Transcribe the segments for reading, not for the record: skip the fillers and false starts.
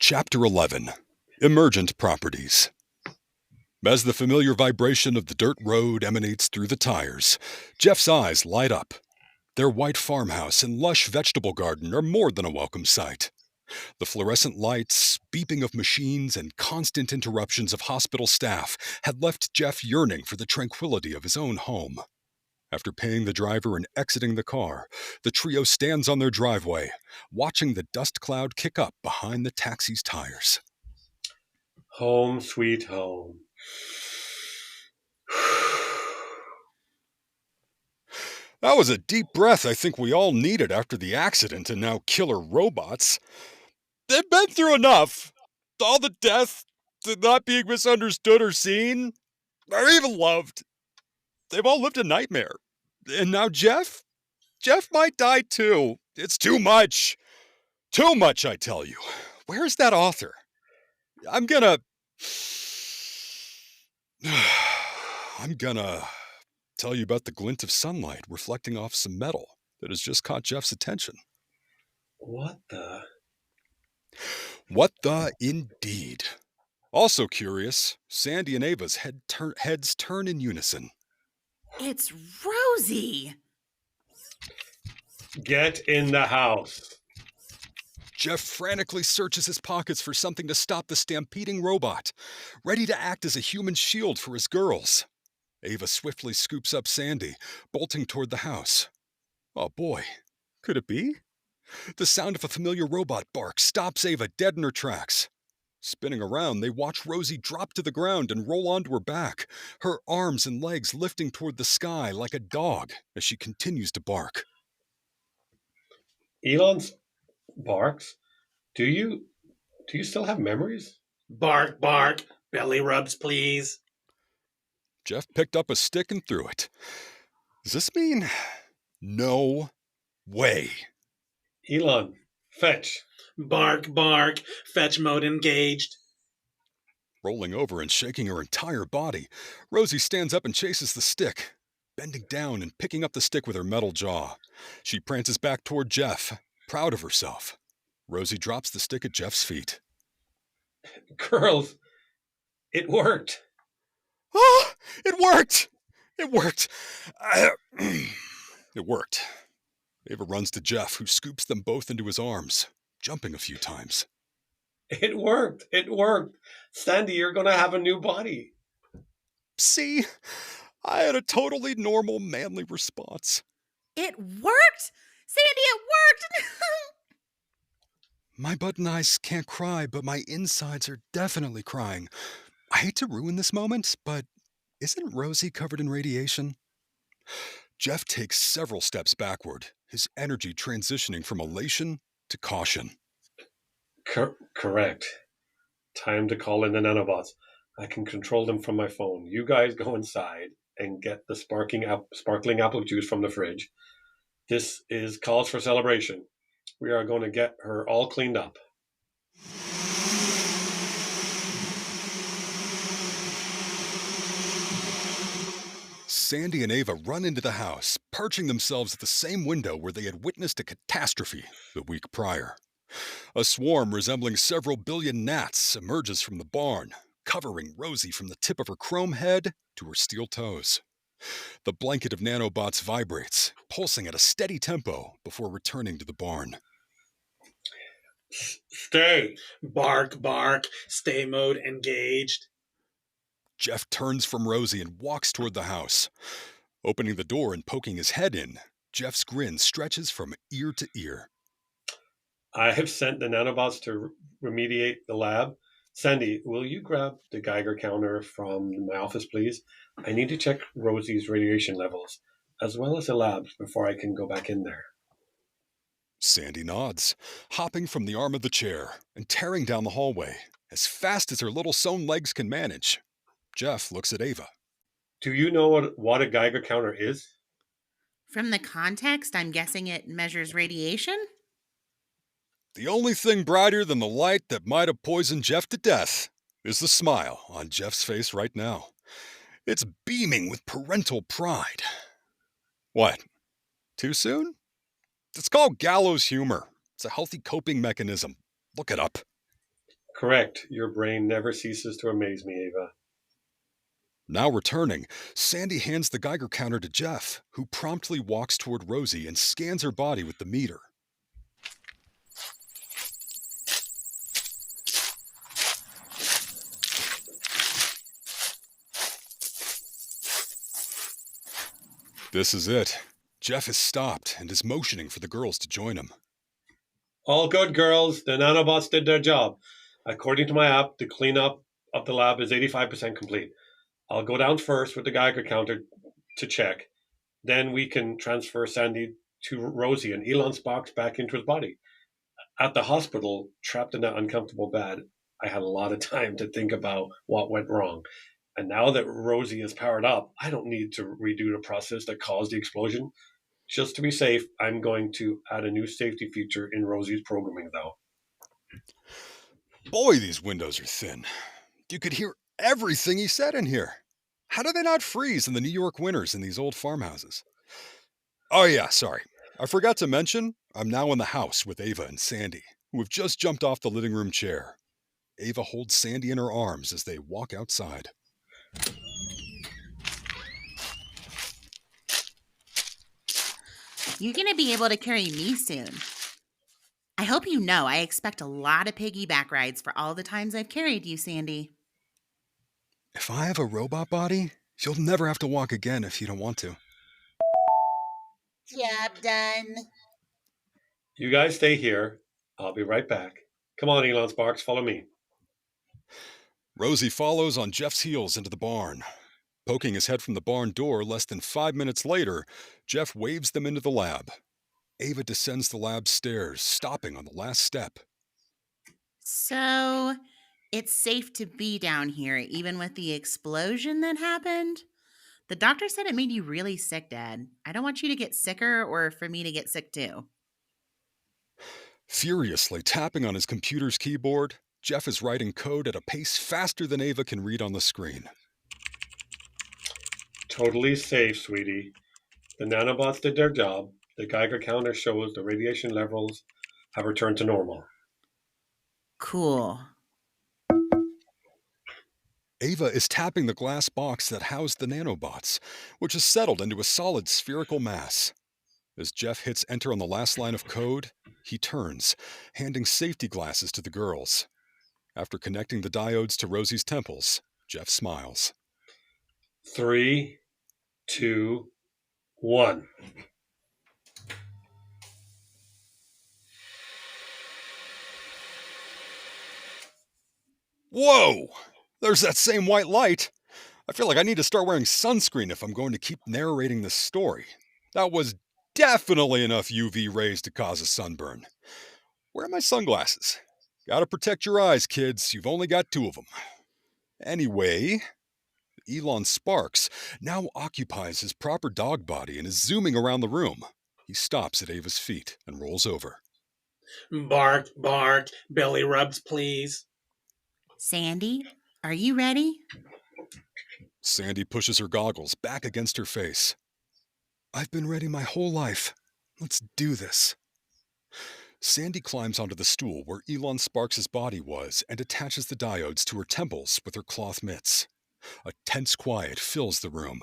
Chapter 11. Emergent Properties. As the familiar vibration of the dirt road emanates through the tires, Jeff's eyes light up. Their white farmhouse and lush vegetable garden are more than a welcome sight. The fluorescent lights, beeping of machines, and constant interruptions of hospital staff had left Jeff yearning for the tranquility of his own home. After paying the driver and exiting the car, the trio stands on their driveway, watching the dust cloud kick up behind the taxi's tires. Home sweet home. That was a deep breath I think we all needed after the accident and now killer robots. They've been through enough. All the death, the not being misunderstood or seen, or even loved. They've all lived a nightmare. And now Jeff? Jeff might die too. It's too much. Too much, I tell you. Where's that author? I'm gonna tell you about the glint of sunlight reflecting off some metal that has just caught Jeff's attention. What the? What the indeed. Also curious, Sandy and Ava's heads turn in unison. It's Rosie! Get in the house. Jeff frantically searches his pockets for something to stop the stampeding robot, ready to act as a human shield for his girls. Ava swiftly scoops up Sandy, bolting toward the house. Oh boy, could it be? The sound of a familiar robot bark stops Ava dead in her tracks. Spinning around, they watch Rosie drop to the ground and roll onto her back, her arms and legs lifting toward the sky like a dog as she continues to bark. Elon's barks? Do you still have memories? Bark, bark. Belly rubs, please. Jeff picked up a stick and threw it. Does this mean... No way. Elon, fetch. Bark, bark. Fetch mode engaged. Rolling over and shaking her entire body, Rosie stands up and chases the stick, bending down and picking up the stick with her metal jaw. She prances back toward Jeff, proud of herself. Rosie drops the stick at Jeff's feet. Girls, it worked. Ah, it worked! It worked! It worked. Ava runs to Jeff, who scoops them both into his arms, jumping a few times. It worked. It worked. Sandy, you're going to have a new body. See? I had a totally normal, manly response. It worked? Sandy, it worked! My button eyes can't cry, but my insides are definitely crying. I hate to ruin this moment, but isn't Rosie covered in radiation? Jeff takes several steps backward, his energy transitioning from elation to caution. Correct. Time to call in the nanobots. I can control them from my phone. You guys go inside and get the sparkling apple juice from the fridge. This is cause for celebration. We are going to get her all cleaned up. Sandy and Ava run into the house, perching themselves at the same window where they had witnessed a catastrophe the week prior. A swarm resembling several billion gnats emerges from the barn, covering Rosie from the tip of her chrome head to her steel toes. The blanket of nanobots vibrates, pulsing at a steady tempo before returning to the barn. Stay. Bark, bark. Stay mode engaged. Jeff turns from Rosie and walks toward the house. Opening the door and poking his head in, Jeff's grin stretches from ear to ear. I have sent the nanobots to remediate the lab. Sandy, will you grab the Geiger counter from my office, please? I need to check Rosie's radiation levels, as well as the labs, before I can go back in there. Sandy nods, hopping from the arm of the chair and tearing down the hallway, as fast as her little sewn legs can manage. Jeff looks at Ava. Do you know what a Geiger counter is? From the context, I'm guessing it measures radiation? The only thing brighter than the light that might have poisoned Jeff to death is the smile on Jeff's face right now. It's beaming with parental pride. What? Too soon? It's called gallows humor. It's a healthy coping mechanism. Look it up. Correct. Your brain never ceases to amaze me, Ava. Now returning, Sandy hands the Geiger counter to Jeff, who promptly walks toward Rosie and scans her body with the meter. This is it. Jeff has stopped and is motioning for the girls to join him. All good, girls. The nanobots did their job. According to my app, the cleanup of the lab is 85% complete. I'll go down first with the Geiger counter to check. Then we can transfer Sandy to Rosie and Elon's box back into his body. At the hospital, trapped in that uncomfortable bed, I had a lot of time to think about what went wrong. And now that Rosie is powered up, I don't need to redo the process that caused the explosion. Just to be safe, I'm going to add a new safety feature in Rosie's programming, though. Boy, these windows are thin. You could hear everything he said in here. How do they not freeze in the New York winters in these old farmhouses? Oh, yeah, sorry. I forgot to mention, I'm now in the house with Ava and Sandy, who have just jumped off the living room chair. Ava holds Sandy in her arms as they walk outside. You're going to be able to carry me soon. I hope you know I expect a lot of piggyback rides for all the times I've carried you, Sandy. If I have a robot body, you'll never have to walk again if you don't want to. Job done. You guys stay here. I'll be right back. Come on, Elon Sparks, follow me. Rosie follows on Jeff's heels into the barn. Poking his head from the barn door less than 5 minutes later, Jeff waves them into the lab. Ava descends the lab stairs, stopping on the last step. So, it's safe to be down here, even with the explosion that happened? The doctor said it made you really sick, Dad. I don't want you to get sicker or for me to get sick too. Furiously tapping on his computer's keyboard, Jeff is writing code at a pace faster than Ava can read on the screen. Totally safe, sweetie. The nanobots did their job. The Geiger counter shows the radiation levels have returned to normal. Cool. Ava is tapping the glass box that housed the nanobots, which has settled into a solid spherical mass. As Jeff hits enter on the last line of code, he turns, handing safety glasses to the girls. After connecting the diodes to Rosie's temples, Jeff smiles. 3, 2, 1. Whoa! There's that same white light! I feel like I need to start wearing sunscreen if I'm going to keep narrating this story. That was definitely enough UV rays to cause a sunburn. Where are my sunglasses? Gotta protect your eyes, kids. You've only got 2 of them. Anyway, Elon Sparks now occupies his proper dog body and is zooming around the room. He stops at Ava's feet and rolls over. Bark, bark, belly rubs, please. Sandy, are you ready? Sandy pushes her goggles back against her face. I've been ready my whole life. Let's do this. Sandy climbs onto the stool where Elon Sparks' body was and attaches the diodes to her temples with her cloth mitts. A tense quiet fills the room.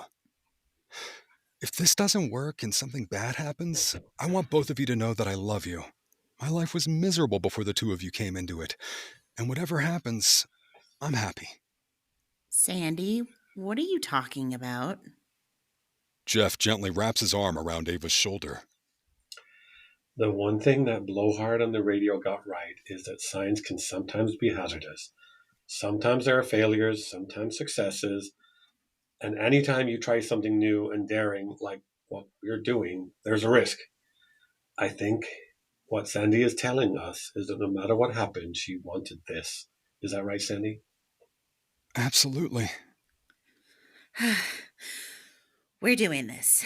If this doesn't work and something bad happens, I want both of you to know that I love you. My life was miserable before the 2 of you came into it, and whatever happens, I'm happy. Sandy, what are you talking about? Jeff gently wraps his arm around Ava's shoulder. The one thing that Blowhard on the radio got right is that science can sometimes be hazardous. Sometimes there are failures, sometimes successes, and anytime you try something new and daring like what we're doing, there's a risk. I think what Sandy is telling us is that no matter what happened, she wanted this. Is that right, Sandy? Absolutely. We're doing this.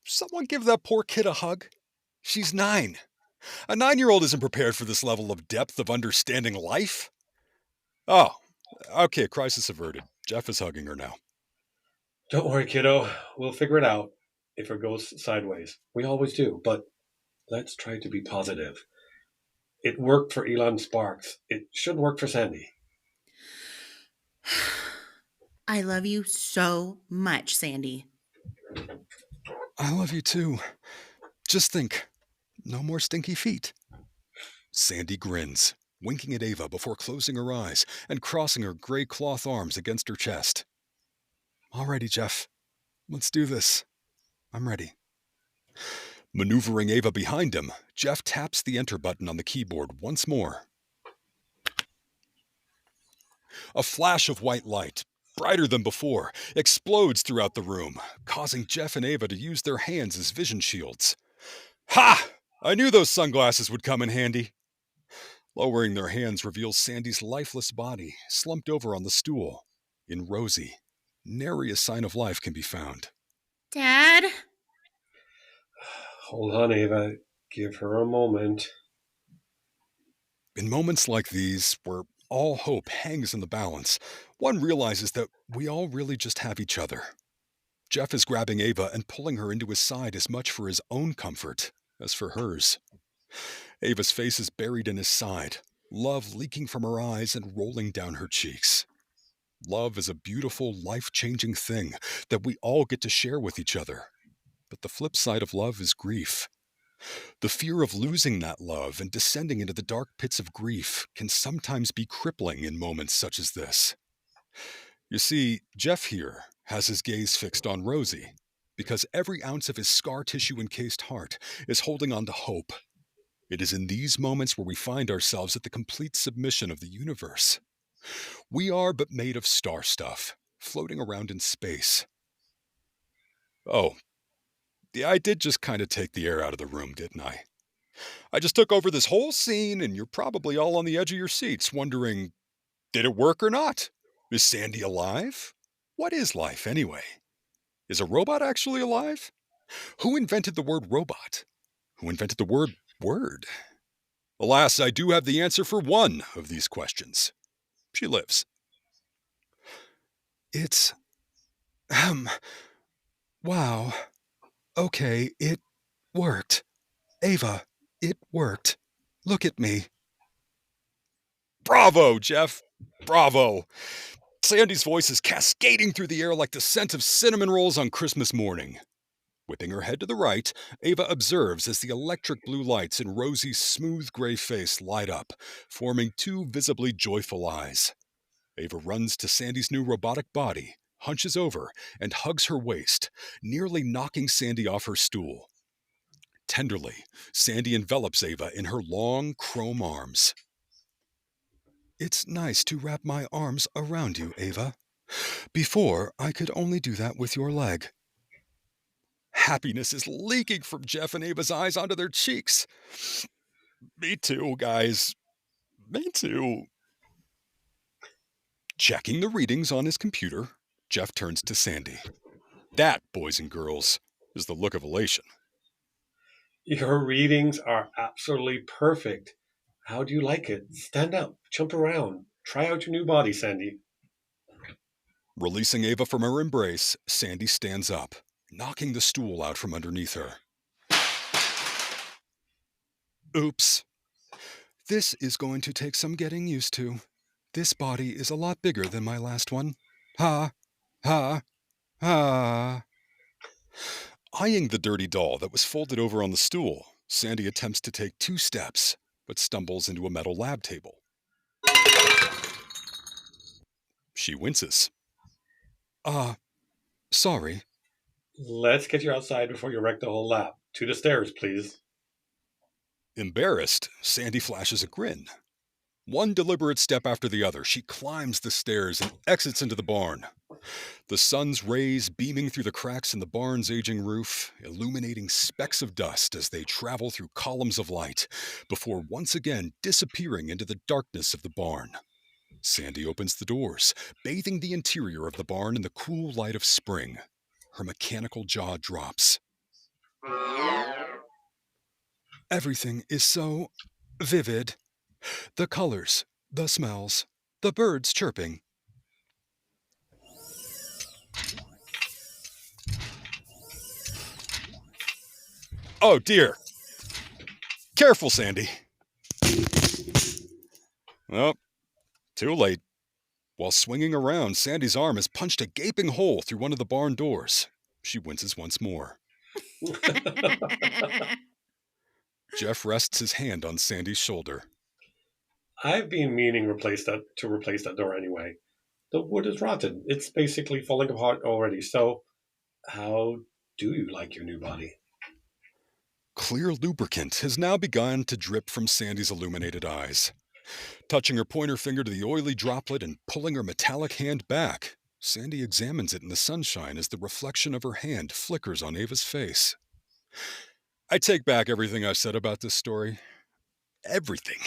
Someone give that poor kid a hug. She's 9. A 9-year-old isn't prepared for this level of depth of understanding life. Oh, okay, crisis averted. Jeff is hugging her now. Don't worry, kiddo. We'll figure it out if it goes sideways. We always do, but let's try to be positive. It worked for Elon Sparks. It should work for Sandy. I love you so much, Sandy. I love you too. Just think, no more stinky feet. Sandy grins, winking at Ava before closing her eyes and crossing her gray cloth arms against her chest. Alrighty, Jeff. Let's do this. I'm ready. Maneuvering Ava behind him, Jeff taps the enter button on the keyboard once more. A flash of white light, brighter than before, explodes throughout the room, causing Jeff and Ava to use their hands as vision shields. Ha! I knew those sunglasses would come in handy. Lowering their hands reveals Sandy's lifeless body, slumped over on the stool. In Rosie, nary a sign of life can be found. Dad? Hold on, Ava. Give her a moment. In moments like these, where all hope hangs in the balance, one realizes that we all really just have each other. Jeff is grabbing Ava and pulling her into his side as much for his own comfort as for hers. Ava's face is buried in his side, love leaking from her eyes and rolling down her cheeks. Love is a beautiful, life-changing thing that we all get to share with each other. But the flip side of love is grief. The fear of losing that love and descending into the dark pits of grief can sometimes be crippling in moments such as this. You see, Jeff here has his gaze fixed on Rosie, because every ounce of his scar tissue-encased heart is holding on to hope. It is in these moments where we find ourselves at the complete submission of the universe. We are but made of star stuff, floating around in space. Oh, yeah, I did just kind of take the air out of the room, didn't I? I just took over this whole scene, and you're probably all on the edge of your seats, wondering, did it work or not? Is Sandy alive? What is life, anyway? Is a robot actually alive? Who invented the word robot? Who invented the word word? Alas, I do have the answer for one of these questions. She lives. It's... wow. Okay, it worked. Ava, it worked. Look at me. Bravo, Jeff. Bravo. Sandy's voice is cascading through the air like the scent of cinnamon rolls on Christmas morning. Whipping her head to the right, Ava observes as the electric blue lights in Rosie's smooth gray face light up, forming two visibly joyful eyes. Ava runs to Sandy's new robotic body, hunches over, and hugs her waist, nearly knocking Sandy off her stool. Tenderly, Sandy envelops Ava in her long, chrome arms. It's nice to wrap my arms around you, Ava. Before, I could only do that with your leg. Happiness is leaking from Jeff and Ava's eyes onto their cheeks. Me too, guys. Me too. Checking the readings on his computer, Jeff turns to Sandy. That, boys and girls, is the look of elation. Your readings are absolutely perfect. How do you like it? Stand up, jump around, try out your new body, Sandy. Releasing Ava from her embrace, Sandy stands up, knocking the stool out from underneath her. Oops. This is going to take some getting used to. This body is a lot bigger than my last one. Ha, ha, ha. Eyeing the dirty doll that was folded over on the stool, Sandy attempts to take 2 steps, but stumbles into a metal lab table. She winces. Sorry. Let's get you outside before you wreck the whole lab. To the stairs, please. Embarrassed, Sandy flashes a grin. One deliberate step after the other, she climbs the stairs and exits into the barn. The sun's rays beaming through the cracks in the barn's aging roof, illuminating specks of dust as they travel through columns of light, before once again disappearing into the darkness of the barn. Sandy opens the doors, bathing the interior of the barn in the cool light of spring. Her mechanical jaw drops. Everything is so vivid. The colors, the smells, the birds chirping. Oh dear. Careful, Sandy. Too late. While swinging around, Sandy's arm has punched a gaping hole through one of the barn doors. She winces once more. Jeff rests his hand on Sandy's shoulder. I've been meaning to replace that door anyway. The wood is rotten. It's basically falling apart already. So, how do you like your new body? Clear lubricant has now begun to drip from Sandy's illuminated eyes. Touching her pointer finger to the oily droplet and pulling her metallic hand back, Sandy examines it in the sunshine as the reflection of her hand flickers on Ava's face. I take back everything I've said about this story. Everything.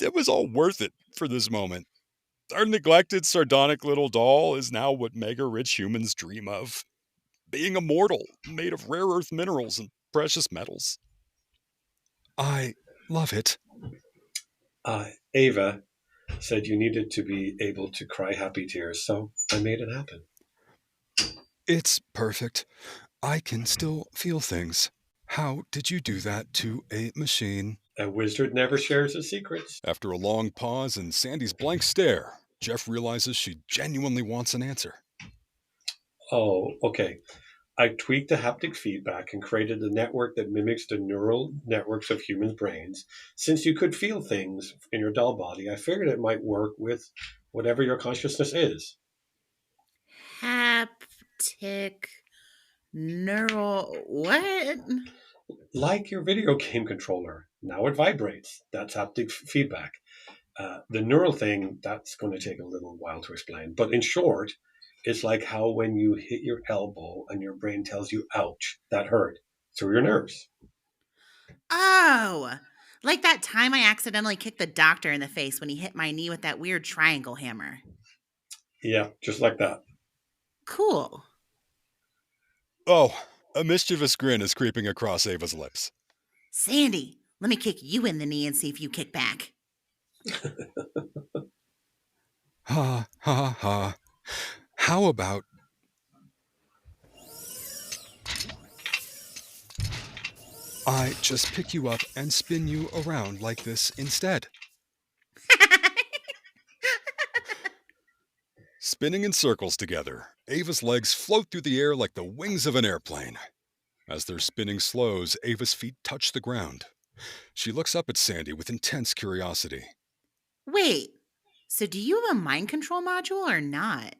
It was all worth it for this moment. Our neglected, sardonic little doll is now what mega-rich humans dream of. Being immortal, made of rare earth minerals and precious metals. I love it. Ava said you needed to be able to cry happy tears, so I made it happen. It's perfect. I can still feel things. How did you do that to a machine? A wizard never shares his secrets. After a long pause and Sandy's blank stare, Jeff realizes she genuinely wants an answer. Oh, okay. I tweaked the haptic feedback and created a network that mimics the neural networks of human brains. Since you could feel things in your doll body, I figured it might work with whatever your consciousness is. Haptic neural what? Like your video game controller. Now it vibrates. That's haptic feedback. The neural thing, that's going to take a little while to explain. But in short, it's like how when you hit your elbow and your brain tells you, ouch, that hurt, through your nerves. Oh, like that time I accidentally kicked the doctor in the face when he hit my knee with that weird triangle hammer. Yeah, just like that. Cool. Oh, a mischievous grin is creeping across Ava's lips. Sandy, let me kick you in the knee and see if you kick back. Ha, ha, ha. How about... I just pick you up and spin you around like this instead. Spinning in circles together, Ava's legs float through the air like the wings of an airplane. As their spinning slows, Ava's feet touch the ground. She looks up at Sandy with intense curiosity. Wait, so do you have a mind control module or not?